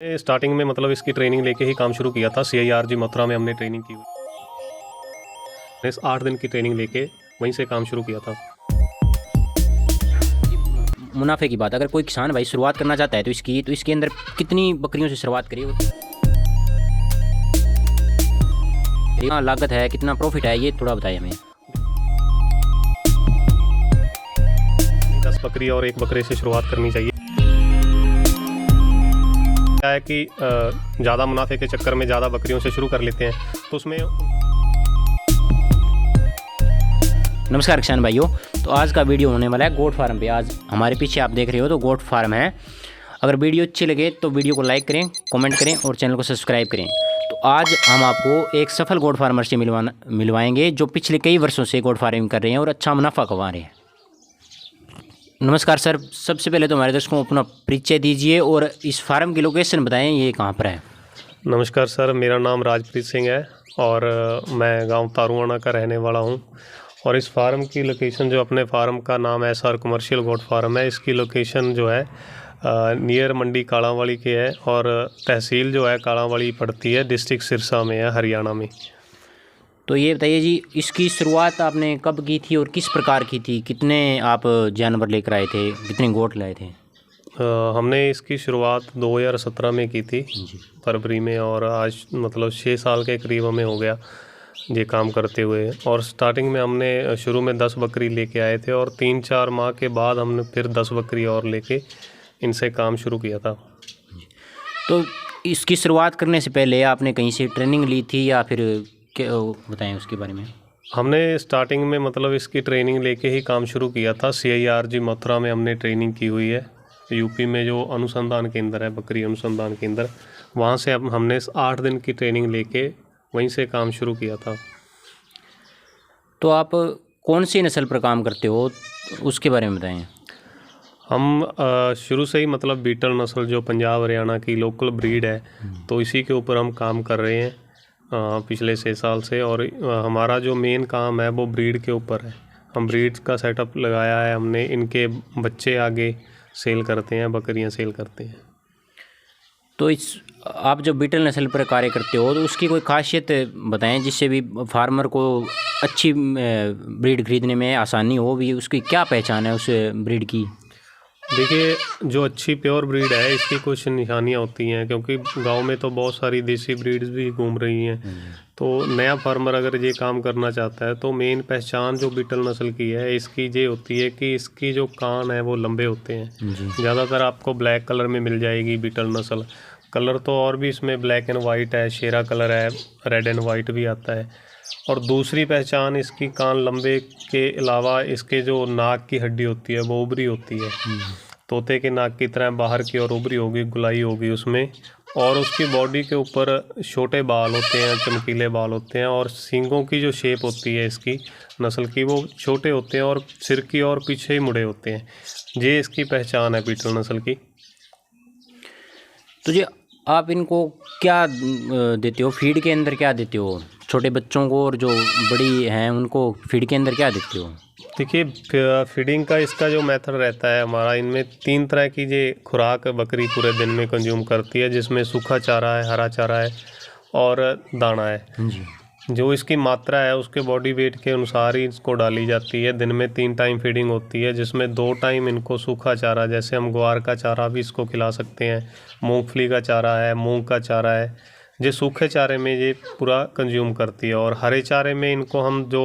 Starting में मतलब इसकी ट्रेनिंग लेके ही काम शुरू किया था। CIRG मथुरा में हमने ट्रेनिंग की हुई। 8 दिन की ट्रेनिंग लेके वहीं से काम शुरू किया था। मुनाफे की बात, अगर कोई किसान भाई शुरुआत करना चाहता है तो इसके अंदर कितनी बकरियों से शुरुआत करिए? कितना लागत है, कितना प्रॉफिट है, ये थोड़ा बताइए हमें। 10 बकरी और 1 बकरे से शुरुआत करनी चाहिए। क्या है कि ज़्यादा मुनाफे के चक्कर में ज़्यादा बकरियों से शुरू कर लेते हैं तो उसमें। नमस्कार किसान भाइयों, तो आज का वीडियो होने वाला है गोट फार्म पे। आज हमारे पीछे आप देख रहे हो तो गोट फार्म है। अगर वीडियो अच्छी लगे तो वीडियो को लाइक करें, कमेंट करें और चैनल को सब्सक्राइब करें। तो आज हम आपको एक सफल गोट फार्मर से मिलवाएंगे जो पिछले कई वर्षों से गोट फार्मिंग कर रहे हैं और अच्छा मुनाफा कमा रहे हैं। नमस्कार सर, सबसे पहले तो हमारे दर्शकों को अपना परिचय दीजिए और इस फार्म की लोकेशन बताएं, ये कहाँ पर है? नमस्कार सर, मेरा नाम राजप्रीत सिंह है और मैं गांव तारुआना का रहने वाला हूं। और इस फार्म की लोकेशन, जो अपने फार्म का नाम है SR कमर्शियल गोट फार्म है, इसकी लोकेशन जो है नियर मंडी कालांवाली के है और तहसील जो है कालांवाली पड़ती है, डिस्ट्रिक्ट सिरसा में है, हरियाणा में। तो ये बताइए जी, इसकी शुरुआत आपने कब की थी और किस प्रकार की थी? कितने आप जानवर लेकर आए थे, कितने गोट लाए थे? हमने इसकी शुरुआत 2017 में की थी, फरवरी में, और आज मतलब 6 साल के करीब हमें हो गया ये काम करते हुए। और स्टार्टिंग में हमने शुरू में 10 बकरी लेके आए थे और 3-4 माह के बाद हमने फिर 10 बकरी और लेके इनसे काम शुरू किया था। तो इसकी शुरुआत करने से पहले आपने कहीं से ट्रेनिंग ली थी या फिर क्या बताएं उसके बारे में? हमने स्टार्टिंग में मतलब इसकी ट्रेनिंग लेके ही काम शुरू किया था। CIRG मथुरा में हमने ट्रेनिंग की हुई है। यूपी में जो अनुसंधान केंद्र है, बकरी अनुसंधान केंद्र, वहाँ से अब हमने 8 दिन की ट्रेनिंग लेके वहीं से काम शुरू किया था। तो आप कौन सी नस्ल पर काम करते हो, उसके बारे में बताएं। हम शुरू से ही मतलब बीटल नस्ल, जो पंजाब हरियाणा की लोकल ब्रीड है, तो इसी के ऊपर हम काम कर रहे हैं पिछले 6 साल से। और हमारा जो मेन काम है वो ब्रीड के ऊपर है। हम ब्रीड का सेटअप लगाया है हमने, इनके बच्चे आगे सेल करते हैं, बकरियां सेल करते हैं। तो आप जो बीटल नस्ल पर कार्य करते हो तो उसकी कोई खासियत बताएं जिससे भी फार्मर को अच्छी ब्रीड खरीदने में आसानी हो। भी उसकी क्या पहचान है उस ब्रीड की? देखिए, जो अच्छी प्योर ब्रीड है, इसकी कुछ निशानियां होती हैं, क्योंकि गांव में तो बहुत सारी देसी ब्रीड्स भी घूम रही हैं। तो नया फार्मर अगर ये काम करना चाहता है तो मेन पहचान जो बीटल नस्ल की है इसकी ये होती है कि इसकी जो कान है वो लंबे होते हैं। ज़्यादातर आपको ब्लैक कलर में मिल जाएगी बीटल नस्ल। कलर तो और भी इसमें ब्लैक एंड वाइट है, शेरा कलर है, रेड एंड वाइट भी आता है। और दूसरी पहचान इसकी कान लंबे के अलावा इसके जो नाक की हड्डी होती है वो उभरी होती है। तोते के नाक की तरह बाहर की ओर उभरी होगी, गुलाई होगी उसमें। और उसकी बॉडी के ऊपर छोटे बाल होते हैं, चमकीले बाल होते हैं। और सींगों की जो शेप होती है इसकी नस्ल की, वो छोटे होते हैं और सिर की और पीछे ही मुड़े होते हैं। ये इसकी पहचान है बीटल नस्ल की। तो जी, आप इनको क्या देते हो, फीड के अंदर क्या देते हो छोटे बच्चों को, और जो बड़ी हैं उनको फीड के अंदर क्या देते हो? देखिए, फीडिंग का इसका जो मेथड रहता है हमारा, इनमें 3 तरह की ये खुराक बकरी पूरे दिन में कंज्यूम करती है, जिसमें सूखा चारा है, हरा चारा है और दाना है जी। जो इसकी मात्रा है उसके बॉडी वेट के अनुसार ही इसको डाली जाती है। दिन में 3 टाइम फीडिंग होती है, जिसमें 2 टाइम इनको सूखा चारा, जैसे हम ग्वार का चारा भी इसको खिला सकते हैं, मूंगफली का चारा है, मूंग का चारा है। ये सूखे चारे में ये पूरा कंज्यूम करती है। और हरे चारे में इनको हम जो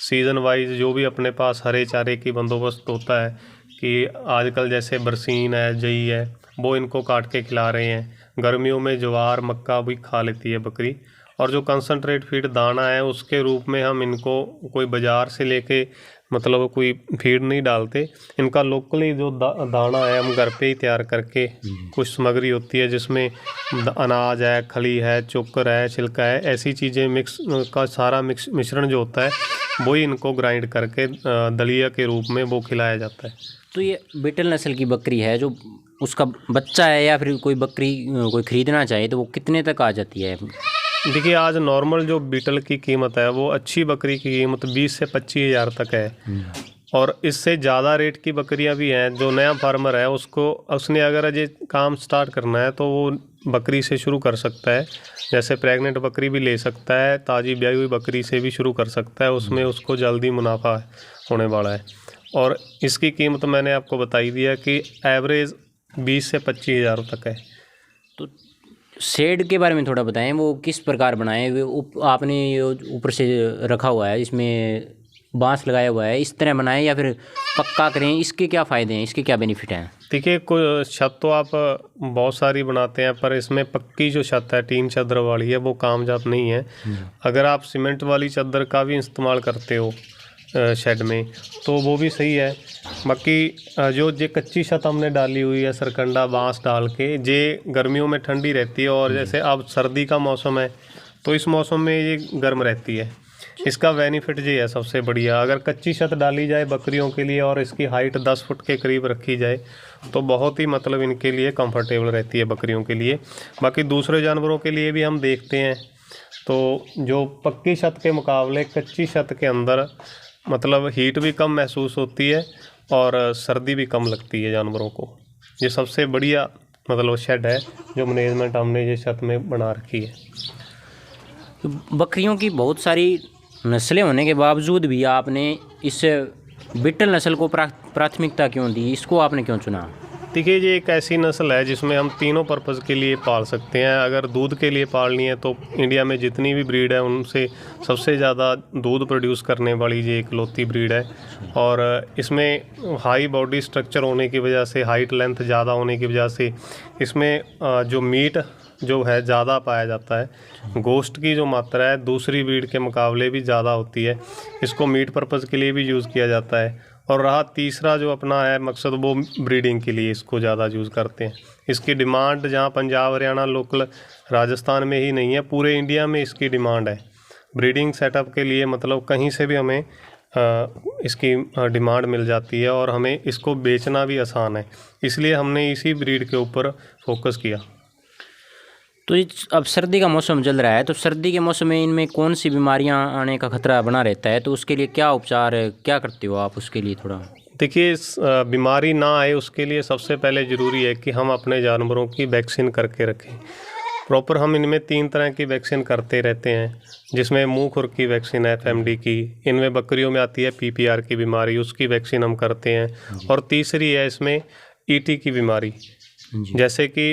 सीज़न वाइज जो भी अपने पास हरे चारे की बंदोबस्त होता है, कि आजकल जैसे बरसीन है, जई है, वो इनको काट के खिला रहे हैं। गर्मियों में ज्वार मक्का भी खा लेती है बकरी। और जो कंसनट्रेट फीड दाना है उसके रूप में हम इनको कोई बाज़ार से लेके मतलब कोई फीड नहीं डालते। इनका लोकली जो दाना है हम घर पे ही तैयार करके, कुछ सामग्री होती है जिसमें अनाज है, खली है, चोकर है, छिलका है, ऐसी चीज़ें मिक्स का सारा मिश्रण जो होता है वही इनको ग्राइंड करके दलिया के रूप में वो खिलाया जाता है। तो ये बीटल नस्ल की बकरी है, जो उसका बच्चा है या फिर कोई बकरी कोई ख़रीदना चाहे तो वो कितने तक आ जाती है? देखिए, आज नॉर्मल जो बीटल की कीमत है वो अच्छी बकरी की कीमत 20 से 25 हज़ार तक है। और इससे ज़्यादा रेट की बकरियां भी हैं। जो नया फार्मर है उसने अगर अजय काम स्टार्ट करना है तो वो बकरी से शुरू कर सकता है। जैसे प्रेग्नेंट बकरी भी ले सकता है, ताज़ी ब्याई हुई बकरी से भी शुरू कर सकता है, उसमें उसको जल्दी मुनाफा होने वाला है। और इसकी कीमत मैंने आपको बताई दिया कि एवरेज 20 से 25 हज़ार तक है। तो शेड के बारे में थोड़ा बताएं, वो किस प्रकार बनाए आपने? ऊपर से रखा हुआ है, इसमें बांस लगाया हुआ है, इस तरह बनाएं या फिर पक्का करें? इसके क्या फ़ायदे हैं, इसके क्या बेनिफिट हैं? देखिए, कोई छत तो आप बहुत सारी बनाते हैं, पर इसमें पक्की जो छत है टीन चादर वाली है वो कामयाब नहीं है। अगर आप सीमेंट वाली चादर का भी इस्तेमाल करते हो शेड में तो वो भी सही है। बाकी जो कच्ची छत हमने डाली हुई है सरकंडा बांस डाल के, ये गर्मियों में ठंडी रहती है और जैसे अब सर्दी का मौसम है तो इस मौसम में ये गर्म रहती है। इसका बेनिफिट ये है सबसे बढ़िया। अगर कच्ची छत डाली जाए बकरियों के लिए और इसकी हाइट 10 फुट के करीब रखी जाए तो बहुत ही मतलब इनके लिए कंफर्टेबल रहती है बकरियों के लिए। बाकी दूसरे जानवरों के लिए भी हम देखते हैं तो जो पक्की छत के मुकाबले कच्ची छत के अंदर मतलब हीट भी कम महसूस होती है और सर्दी भी कम लगती है जानवरों को। ये सबसे बढ़िया मतलब शेड है जो मैनेजमेंट हमने ये छत में बना रखी है। बकरियों की बहुत सारी नस्लें होने के बावजूद भी आपने इस बीटल नस्ल को प्राथमिकता क्यों दी? इसको आपने क्यों चुना? देखिए, ये एक ऐसी नस्ल है जिसमें हम तीनों पर्पज़ के लिए पाल सकते हैं। अगर दूध के लिए पालनी है तो इंडिया में जितनी भी ब्रीड है उनसे सबसे ज़्यादा दूध प्रोड्यूस करने वाली ये इकलौती ब्रीड है। और इसमें हाई बॉडी स्ट्रक्चर होने की वजह से, हाइट लेंथ ज़्यादा होने की वजह से इसमें जो मीट जो है ज़्यादा पाया जाता है। गोश्त की जो मात्रा है दूसरी ब्रीड के मुकाबले भी ज़्यादा होती है। इसको मीट पर्पज़ के लिए भी यूज़ किया जाता है। और रहा तीसरा जो अपना है मकसद, वो ब्रीडिंग के लिए इसको ज़्यादा यूज़ करते हैं। इसकी डिमांड जहाँ पंजाब हरियाणा लोकल राजस्थान में ही नहीं है, पूरे इंडिया में इसकी डिमांड है। ब्रीडिंग सेटअप के लिए मतलब कहीं से भी हमें इसकी डिमांड मिल जाती है और हमें इसको बेचना भी आसान है, इसलिए हमने इसी ब्रीड के ऊपर फोकस किया। तो अब सर्दी का मौसम चल रहा है, तो सर्दी के मौसम में इनमें कौन सी बीमारियां आने का खतरा बना रहता है? तो उसके लिए क्या उपचार है, क्या करते हो आप उसके लिए थोड़ा? देखिए, बीमारी ना आए उसके लिए सबसे पहले ज़रूरी है कि हम अपने जानवरों की वैक्सीन करके रखें प्रॉपर। हम इनमें 3 तरह की वैक्सीन करते रहते हैं, जिसमें मुंह खुर की वैक्सीन है FMD की। इनमें बकरियों में आती है PPR की बीमारी, उसकी वैक्सीन हम करते हैं। और तीसरी है इसमें ET की बीमारी। जैसे कि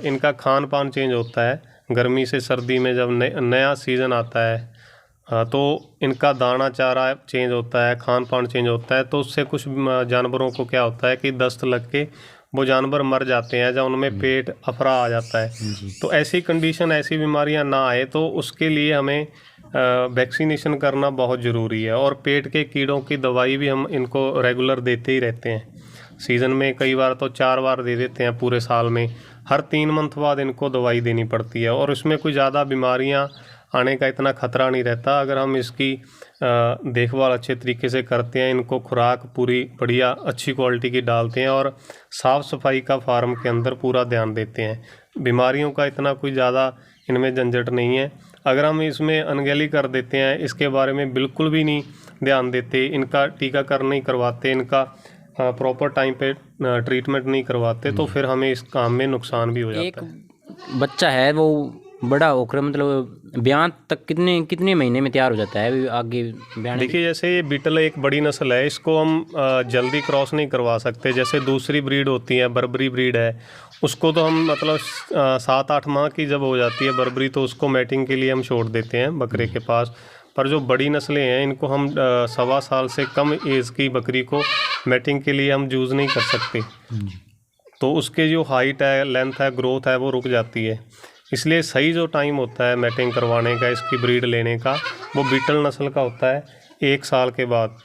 इनका खान पान चेंज होता है, गर्मी से सर्दी में जब नया सीज़न आता है तो इनका दाना चारा चेंज होता है, खान पान चेंज होता है। तो उससे कुछ जानवरों को क्या होता है कि दस्त लग के वो जानवर मर जाते हैं, जब उनमें पेट अफरा आ जाता है। तो ऐसी कंडीशन, ऐसी बीमारियां ना आए तो उसके लिए हमें वैक्सीनेशन करना बहुत ज़रूरी है। और पेट के कीड़ों की दवाई भी हम इनको रेगुलर देते ही रहते हैं। सीज़न में कई बार तो 4 बार दे देते हैं पूरे साल में। हर 3 मंथ बाद इनको दवाई देनी पड़ती है और इसमें कोई ज़्यादा बीमारियां आने का इतना ख़तरा नहीं रहता अगर हम इसकी देखभाल अच्छे तरीके से करते हैं। इनको खुराक पूरी बढ़िया अच्छी क्वालिटी की डालते हैं और साफ़ सफाई का फार्म के अंदर पूरा ध्यान देते हैं। बीमारियों का इतना कोई ज़्यादा इनमें झंझट नहीं है। अगर हम इसमें अनगहली कर देते हैं, इसके बारे में बिल्कुल भी नहीं ध्यान देते, इनका टीकाकरण नहीं करवाते, इनका प्रॉपर टाइम पे ट्रीटमेंट नहीं करवाते, तो फिर हमें इस काम में नुकसान भी हो जाता है। एक बच्चा है वो बड़ा होकर मतलब ब्यान तक कितने महीने में तैयार हो जाता है आगे ब्यान? देखिए, जैसे ये बीटल एक बड़ी नस्ल है, इसको हम जल्दी क्रॉस नहीं करवा सकते। जैसे दूसरी ब्रीड होती है, बर्बरी ब्रीड है, उसको तो हम मतलब 7-8 माह की जब हो जाती है बर्बरी तो उसको मैटिंग के लिए हम छोड़ देते हैं बकरे के पास। पर जो बड़ी नस्लें हैं इनको हम 1.25 साल से कम एज की बकरी को मैटिंग के लिए हम यूज़ नहीं कर सकते, तो उसके जो हाइट है, लेंथ है, ग्रोथ है, वो रुक जाती है। इसलिए सही जो टाइम होता है मैटिंग करवाने का, इसकी ब्रीड लेने का, वो बीटल नस्ल का होता है 1 साल के बाद।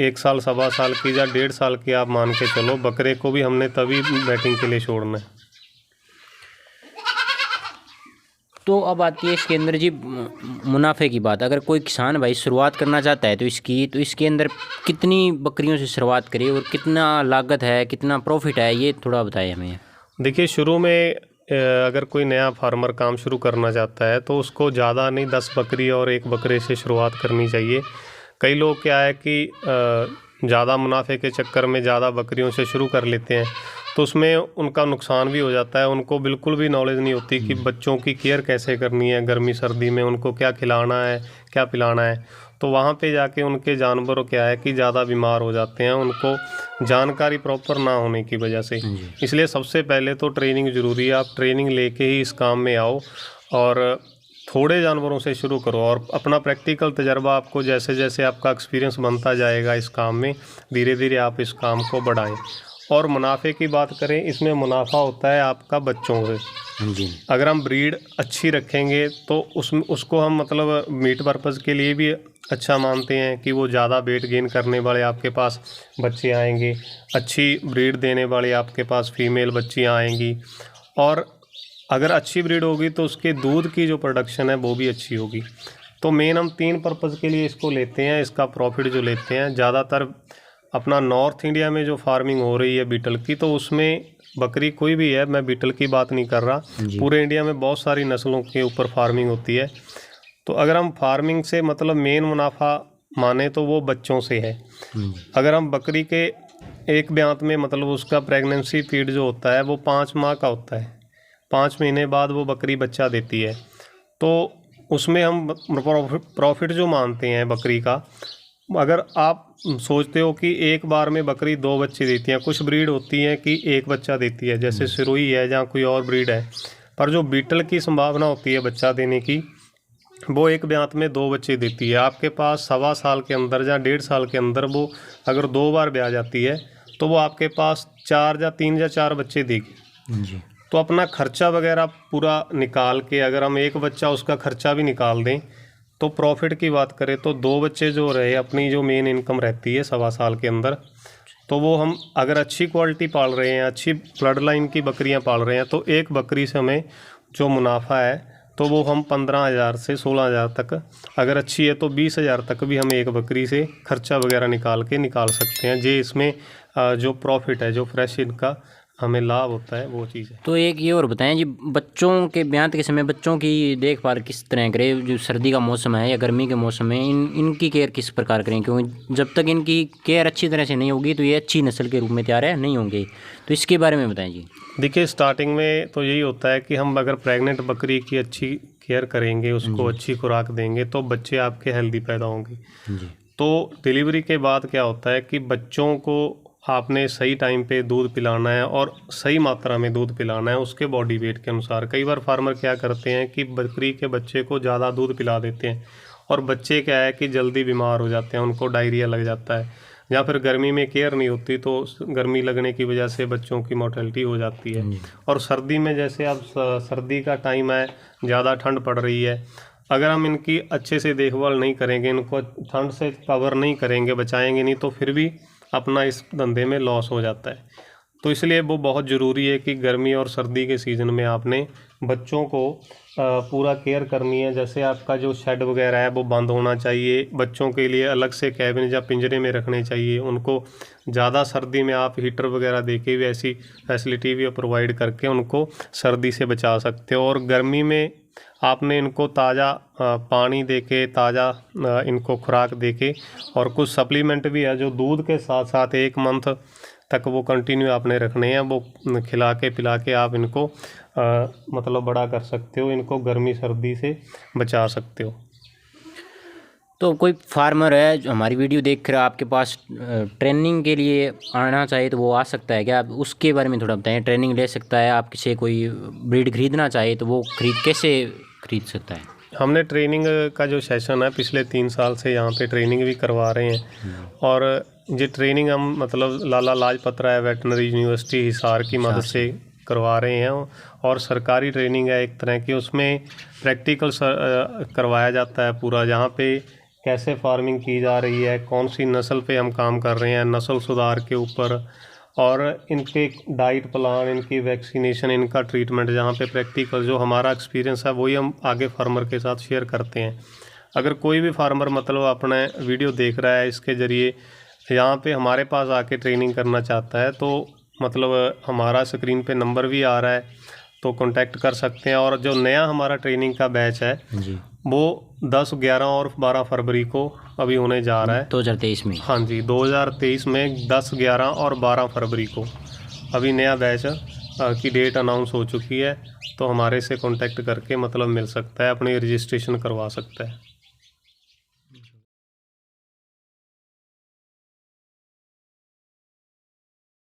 1 साल, 1.25 साल की या 1.5 साल की आप मान के चलो, बकरे को भी हमने तभी मैटिंग के लिए छोड़ना है। तो अब आती है इसके अंदर जी मुनाफे की बात। अगर कोई किसान भाई शुरुआत करना चाहता है तो इसके अंदर कितनी बकरियों से शुरुआत करे और कितना लागत है, कितना प्रॉफिट है, ये थोड़ा बताएं हमें। देखिए, शुरू में अगर कोई नया फार्मर काम शुरू करना चाहता है तो उसको ज़्यादा नहीं 10 बकरी और 1 बकरे से शुरुआत करनी चाहिए। कई लोग क्या है कि ज़्यादा मुनाफे के चक्कर में ज़्यादा बकरियों से शुरू कर लेते हैं, तो उसमें उनका नुकसान भी हो जाता है। उनको बिल्कुल भी नॉलेज नहीं होती कि बच्चों की केयर कैसे करनी है, गर्मी सर्दी में उनको क्या खिलाना है, क्या पिलाना है। तो वहाँ पे जाके उनके जानवरों क्या है कि ज़्यादा बीमार हो जाते हैं, उनको जानकारी प्रॉपर ना होने की वजह से। इसलिए सबसे पहले तो ट्रेनिंग ज़रूरी है। आप ट्रेनिंग लेके ही इस काम में आओ और थोड़े जानवरों से शुरू करो, और अपना प्रैक्टिकल तजर्बा आपको जैसे जैसे आपका एक्सपीरियंस बनता जाएगा इस काम में, धीरे धीरे आप इस काम को बढ़ाएं। और मुनाफे की बात करें, इसमें मुनाफा होता है आपका बच्चों से। जी। अगर हम ब्रीड अच्छी रखेंगे तो उसको हम मतलब मीट पर्पज़ के लिए भी अच्छा मानते हैं कि वो ज़्यादा वेट गेन करने वाले आपके पास बच्चे आएंगे, अच्छी ब्रीड देने वाले आपके पास फीमेल बच्चियाँ आएंगी, और अगर अच्छी ब्रीड होगी तो उसके दूध की जो प्रोडक्शन है वो भी अच्छी होगी। तो मेन हम 3 पर्पज़ के लिए इसको लेते हैं। इसका प्रॉफिट जो लेते हैं ज़्यादातर अपना नॉर्थ इंडिया में जो फार्मिंग हो रही है बीटल की, तो उसमें बकरी कोई भी है, मैं बीटल की बात नहीं कर रहा, पूरे इंडिया में बहुत सारी नस्लों के ऊपर फार्मिंग होती है। तो अगर हम फार्मिंग से मतलब मेन मुनाफा माने तो वो बच्चों से है। अगर हम बकरी के एक ब्यांत में मतलब उसका प्रेगनेंसी पीरियड जो होता है वो 5 माह का होता है, 5 महीने बाद वो बकरी बच्चा देती है। तो उसमें हम प्रॉफिट जो मानते हैं बकरी का, अगर आप सोचते हो कि एक बार में बकरी 2 बच्चे देती हैं, कुछ ब्रीड होती हैं कि 1 बच्चा देती है, जैसे सिरोही है या कोई और ब्रीड है, पर जो बीटल की संभावना होती है बच्चा देने की, वो एक ब्यांत में 2 बच्चे देती है। आपके पास 1.25 साल के अंदर या 1.5 साल के अंदर वो अगर 2 बार ब्याह जाती है तो वो आपके पास 3 या 4 बच्चे देगी। जी। तो अपना खर्चा वगैरह पूरा निकाल के अगर हम एक बच्चा उसका खर्चा भी निकाल दें तो प्रॉफिट की बात करें तो 2 बच्चे जो रहे, अपनी जो मेन इनकम रहती है 1.25 साल के अंदर, तो वो हम अगर अच्छी क्वालिटी पाल रहे हैं, अच्छी ब्लड लाइन की बकरियां पाल रहे हैं, तो एक बकरी से हमें जो मुनाफा है तो वो हम 15,000 से 16,000 तक, अगर अच्छी है तो 20,000 तक भी हम एक बकरी से खर्चा वगैरह निकाल सकते हैं। जे इसमें जो प्रॉफिट है, जो फ्रेश इनका हमें लाभ होता है, वो चीज़ है। तो एक ये और बताएं जी, बच्चों के ब्यांत के समय बच्चों की देखभाल किस तरह करें? जो सर्दी का मौसम है या गर्मी के मौसम में इनकी केयर किस प्रकार करें? क्योंकि जब तक इनकी केयर अच्छी तरह से नहीं होगी तो ये अच्छी नस्ल के रूप में तैयार नहीं होंगे। तो इसके बारे में बताएं जी। देखिए, स्टार्टिंग में तो यही होता है कि हम अगर प्रेग्नेंट बकरी की अच्छी केयर करेंगे, उसको अच्छी खुराक देंगे, तो बच्चे आपके हेल्दी पैदा होंगे। तो डिलीवरी के बाद क्या होता है कि बच्चों को आपने सही टाइम पे दूध पिलाना है और सही मात्रा में दूध पिलाना है उसके बॉडी वेट के अनुसार। कई बार फार्मर क्या करते हैं कि बकरी के बच्चे को ज़्यादा दूध पिला देते हैं और बच्चे क्या है कि जल्दी बीमार हो जाते हैं, उनको डायरिया लग जाता है, या फिर गर्मी में केयर नहीं होती तो गर्मी लगने की वजह से बच्चों की मोर्टेलिटी हो जाती है। और सर्दी में जैसे अब सर्दी का टाइम है, ज़्यादा ठंड पड़ रही है, अगर हम इनकी अच्छे से देखभाल नहीं करेंगे, इनको ठंड से कवर नहीं करेंगे, बचाएंगे नहीं, तो फिर भी अपना इस धंधे में लॉस हो जाता है। तो इसलिए वो बहुत ज़रूरी है कि गर्मी और सर्दी के सीज़न में आपने बच्चों को पूरा केयर करनी है। जैसे आपका जो शेड वगैरह है वो बंद होना चाहिए, बच्चों के लिए अलग से कैबिन या पिंजरे में रखने चाहिए। उनको ज़्यादा सर्दी में आप हीटर वगैरह दे के भी ऐसी फैसिलिटी भी प्रोवाइड करके उनको सर्दी से बचा सकते हो। और गर्मी में आपने इनको ताज़ा पानी देके, ताज़ा इनको खुराक देके, और कुछ सप्लीमेंट भी है जो दूध के साथ साथ 1 मंथ तक वो कंटिन्यू आपने रखने हैं, वो खिला के पिला के आप इनको मतलब बड़ा कर सकते हो, इनको गर्मी सर्दी से बचा सकते हो। तो कोई फार्मर है जो हमारी वीडियो देख कर आपके पास ट्रेनिंग के लिए आना चाहे तो वो आ सकता है क्या? आप उसके बारे में थोड़ा बताएं। ट्रेनिंग ले सकता है, आप किसी कोई ब्रीड खरीदना चाहे तो वो कैसे खरीद सकता है? हमने ट्रेनिंग का जो सेशन है पिछले 3 साल से यहाँ पे ट्रेनिंग भी करवा रहे हैं, और ये ट्रेनिंग हम मतलब लाला लाजपत राय वेटनरी यूनिवर्सिटी हिसार की मदद से करवा रहे हैं। और सरकारी ट्रेनिंग है एक तरह की, उसमें प्रैक्टिकल करवाया जाता है पूरा, जहाँ पे कैसे फार्मिंग की जा रही है, कौन सी नस्ल पे हम काम कर रहे हैं, नस्ल सुधार के ऊपर, और इनके डाइट प्लान, इनकी वैक्सीनेशन, इनका ट्रीटमेंट, जहाँ पे प्रैक्टिकल जो हमारा एक्सपीरियंस है वही हम आगे फार्मर के साथ शेयर करते हैं। अगर कोई भी फार्मर मतलब अपने वीडियो देख रहा है, इसके ज़रिए यहाँ पे हमारे पास आके ट्रेनिंग करना चाहता है, तो मतलब हमारा स्क्रीन पे नंबर भी आ रहा है, तो कांटेक्ट कर सकते हैं। और जो नया हमारा ट्रेनिंग का बैच है वो 10, 11 और 12 फरवरी को अभी होने जा रहा है 2023 में। हाँ जी, 2023 में 10, 11 और 12 फरवरी को अभी नया बैच की डेट अनाउंस हो चुकी है। तो हमारे से कांटेक्ट करके मतलब मिल सकता है, अपनी रजिस्ट्रेशन करवा सकता है।